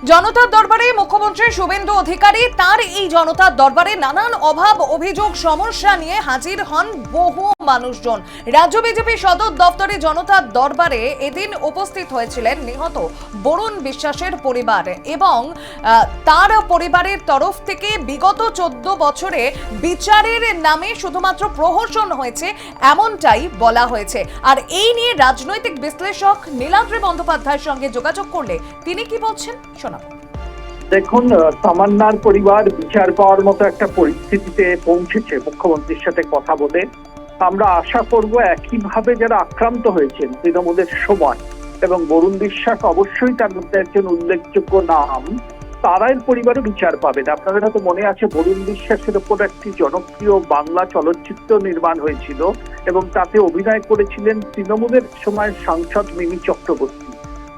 জনতার দরবারে মুখ্যমন্ত্রী শুভেন্দু অধিকারী তার এই জনতার দরবারে নানান অভাব অভিযোগ সমস্যা নিয়ে হাজির হন বহু মানুষজন। রাজ্য বিজেপি সদর দপ্তরে জনতার দরবারে এদিন উপস্থিত হয়েছিলেন নিহত বরুণ বিশ্বাসের পরিবার এবং তার পরিবারের তরফ থেকে বিগত 14 বছরে বিচারের নামে শুধুমাত্র প্রহসন হয়েছে এমনটাই বলা হয়েছে। আর এই নিয়ে রাজনৈতিক বিশ্লেষক নীলাদ্রি বন্দ্যোপাধ্যায়ের সঙ্গে যোগাযোগ করলে তিনি কি বলছেন শোনাবো। দেখুন, তামান্নার পরিবার বিচার পাওয়ার মতো একটা পরিস্থিতিতে পৌঁছেছে মুখ্যমন্ত্রীর সাথে কথা বলে। আমরা আশা করব একইভাবে যারা আক্রান্ত হয়েছেন তৃণমূলের সময় এবং বরুণ বিশ্বাস অবশ্যই তার মধ্যে একজন উল্লেখযোগ্য নাম, তারাই পরিবারও বিচার পাবেন। আপনাদের হয়তো মনে আছে বরুণ বিশ্বাসের উপর একটি জনপ্রিয় বাংলা চলচ্চিত্র নির্মাণ হয়েছিল এবং তাতে অভিনয় করেছিলেন তৃণমূলের সময় সাংসদ মিমি চক্রবর্তী।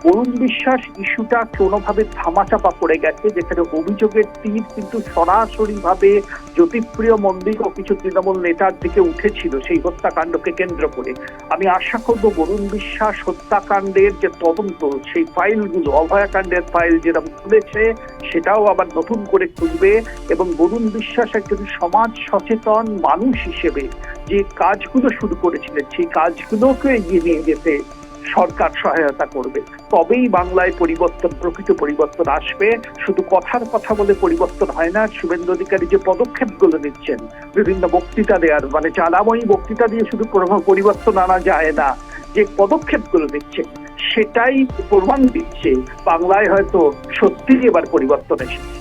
বরুণ বিশ্বাস ইস্যুটা কোনোভাবে ধামাচাপা পড়ে গেছে, যেখানে অভিযোগের তীর কিন্তু সরাসরি ভাবে জ্যোতিপ্রিয় মন্দির ও কিছু তৃণমূল নেতার দিকে উঠেছিল সেই হত্যাকাণ্ডকে কেন্দ্র করে। আমি আশা করব বরুণ বিশ্বাস হত্যাকাণ্ডের যে তদন্ত, সেই ফাইলগুলো, অভয়াকাণ্ডের ফাইল যেটা খুলেছে সেটাও আবার নতুন করে খুলবে এবং বরুণ বিশ্বাস একজন সমাজ সচেতন মানুষ হিসেবে যে কাজগুলো শুরু করেছিলেন সেই কাজগুলোকে এগিয়ে নিয়ে যেতে সরকার সহায়তা করবে। তবেই বাংলায় পরিবর্তন, প্রকৃত পরিবর্তন আসবে। শুধু কথার কথা বলে পরিবর্তন হয় না। শুভেন্দু অধিকারী যে পদক্ষেপগুলো নিচ্ছেন, বিভিন্ন বক্তৃতা দেওয়ার, মানে জ্বালাময়ী বক্তৃতা দিয়ে শুধু পরিবর্তন আনা যায় না, যে পদক্ষেপগুলো নিচ্ছে সেটাই প্রমাণ দিচ্ছে বাংলায় হয়তো সত্যি এবার পরিবর্তন এসেছে।